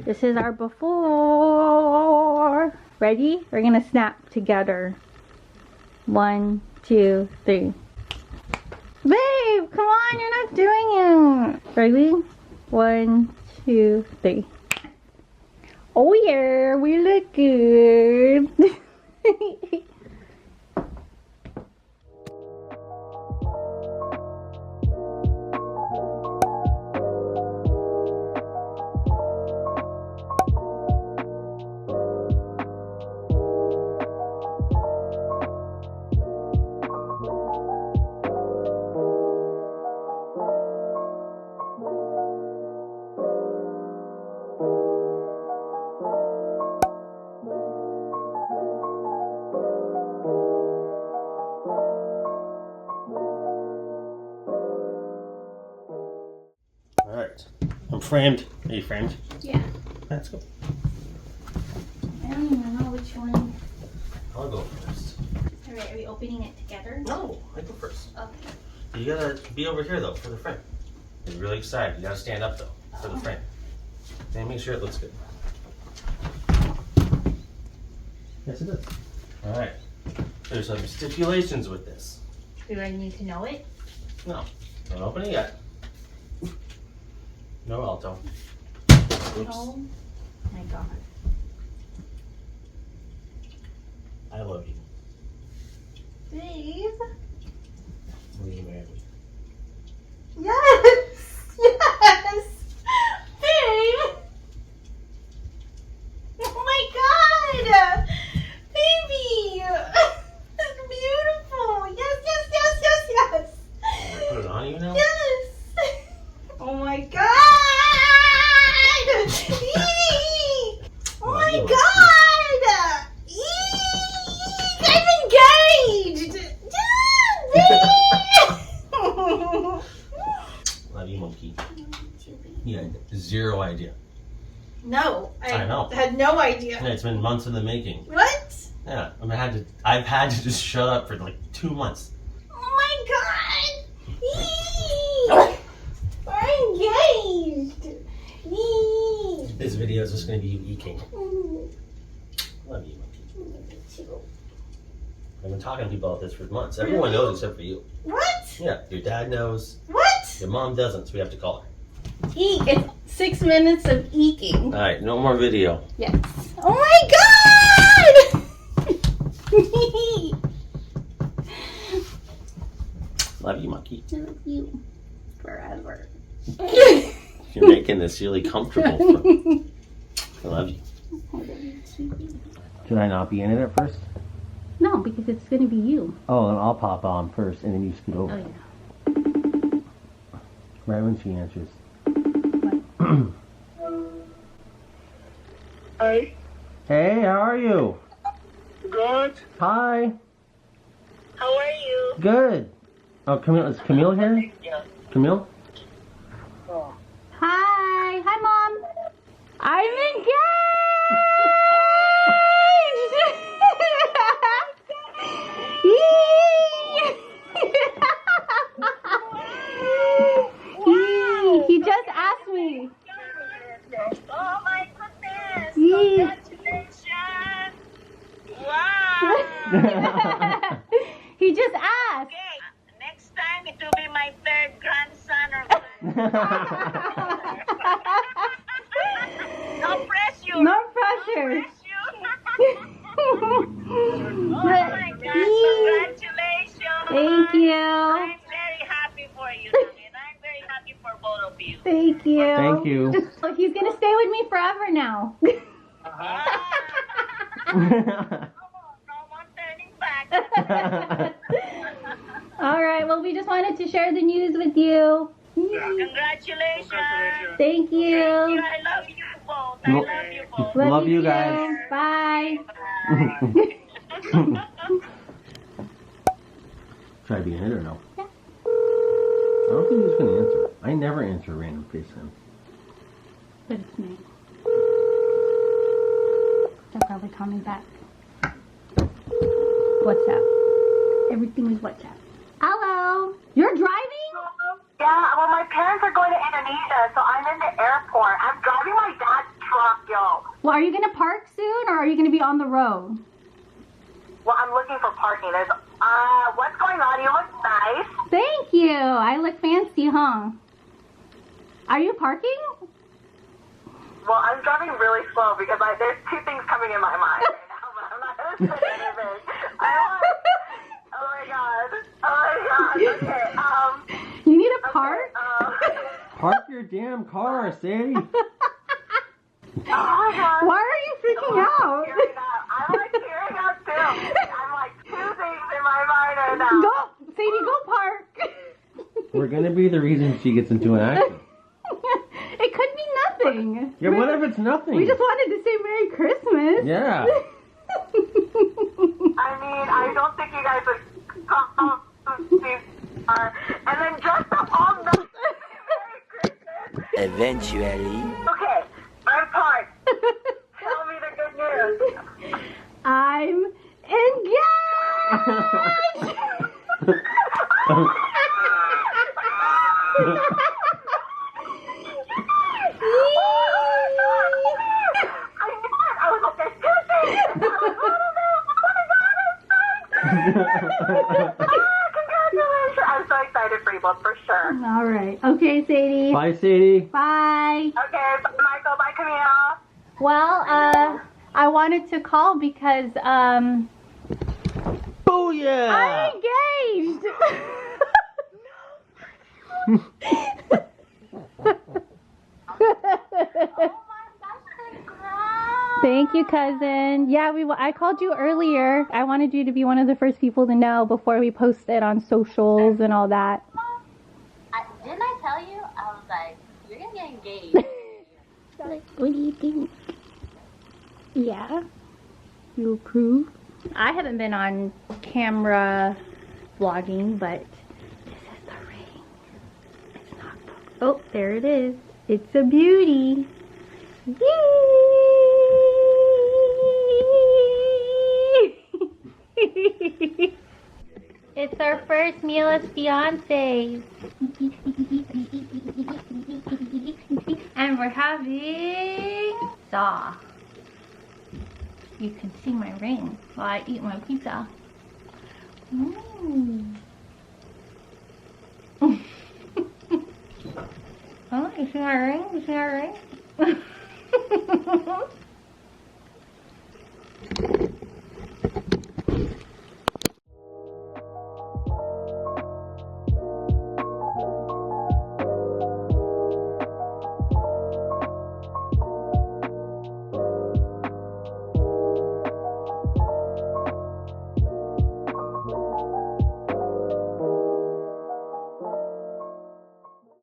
This is our before. Ready? We're gonna snap together. 1, 2, 3. Babe, come on, you're not doing it. Ready? 1, 2, 3. Oh yeah, we look good. Alright, I'm framed. Are you framed? Yeah. Let's go. I don't even know which one. I'll go first. Alright, are we opening it together? No, I go first. Okay. You gotta be over here though for the frame. You're really excited. You gotta stand up though for the frame. And make sure it looks good. Yes, it does. Alright. There's some stipulations with this. Do I need to know it? No, don't open it yet. No alto. Oops. Oh my god. I love you. Babe. Will you marry me? Yes! Yes! Babe! Oh my god! Baby! That's beautiful! Yes, yes, yes, yes, yes! Put it on you now? Yes! Oh my god! Eee! Oh my god! Eee! I'm engaged! Love you, monkey. You had zero idea. No, I know. had no idea. Yeah, it's been months in the making. What? Yeah, I've had to just shut up for like 2 months. Oh my god! Eee! We're engaged! Eee! This video is just gonna be you eking. Love you, monkey. I've been talking to people about this for months. Everyone knows except for you. What? Yeah, your dad knows. What? Your mom doesn't, so we have to call her. Eek. It's 6 minutes of eking. Alright, no more video. Yes. Oh my god! Love you, monkey. I love you forever. You're making this really comfortable. I love you. Should I not be in it at first? No, because it's gonna be you. Oh, then I'll pop on first, and then you scoot over. Oh yeah. Right when she answers. Hi. Hey, how are you? Good. Hi. How are you? Good. Oh, Camille, is Camille here? Yeah. Camille? Oh. Hi. Hi, Mom. I'm engaged! He just asked me. Oh my goodness! Yee. Congratulations! Wow! He just asked. Okay, next time it will be my third grandson or granddaughter. No pressure. No pressure. Oh my God! Congratulations! Thank you. I'm very happy for you, and I'm very happy for both of you. Thank you. Thank you. He's gonna stay with me forever now. No more turning back. All right. Well, we just wanted to share the news with you. Congratulations. Thank you. I love you both. I love you both. Love you too. guys. Bye. Try being it or no? Yeah. I don't think he's gonna answer. I never answer random FaceTime. But it's me. They'll probably call me back. WhatsApp. Everything is WhatsApp. Hello. You're driving? Yeah, well, my parents are going to Indonesia, so I'm in the airport. I'm driving my dad's truck, yo. Well, are you going to park soon, or are you going to be on the road? Well, I'm looking for parking. There's, what's going on? You look nice. Thank you. I look fancy, huh? Are you parking? Well, I'm driving really slow because there's two things coming in my mind right now, but I'm not going to say anything. Oh my god. Okay, You need a park? Park your damn car, Sadie. oh my god. Why are you freaking out? I'm like tearing up too. I'm like two things in my mind right now. Go, Sadie, go park. We're gonna be the reason she gets into an accident. It could be nothing. Yeah, what if it's nothing? We just wanted to say Merry Christmas. Yeah. I mean, I don't think you guys would come and then just all the Merry Christmas. Eventually. Okay, I'm parked. Tell me the good news. I'm engaged. Congratulations! I'm so excited for you both, for sure. All right. Okay, Sadie. Bye, Sadie. Bye. Okay, bye, Michael. Bye, Camille. Well, I wanted to call because Booyah! I'm engaged. Thank you, cousin. Yeah, I called you earlier. I wanted you to be one of the first people to know before we post it on socials and all that. Didn't I tell you? I was like, you're gonna get engaged. Like, what do you think? Yeah? You approve? I haven't been on camera vlogging, but this is the ring. It's not. Oh, there it is. It's a beauty. Yay! It's our first meal as fiancés. And we're having saw. You can see my ring while I eat my pizza. Oh, you see my ring? You see my ring?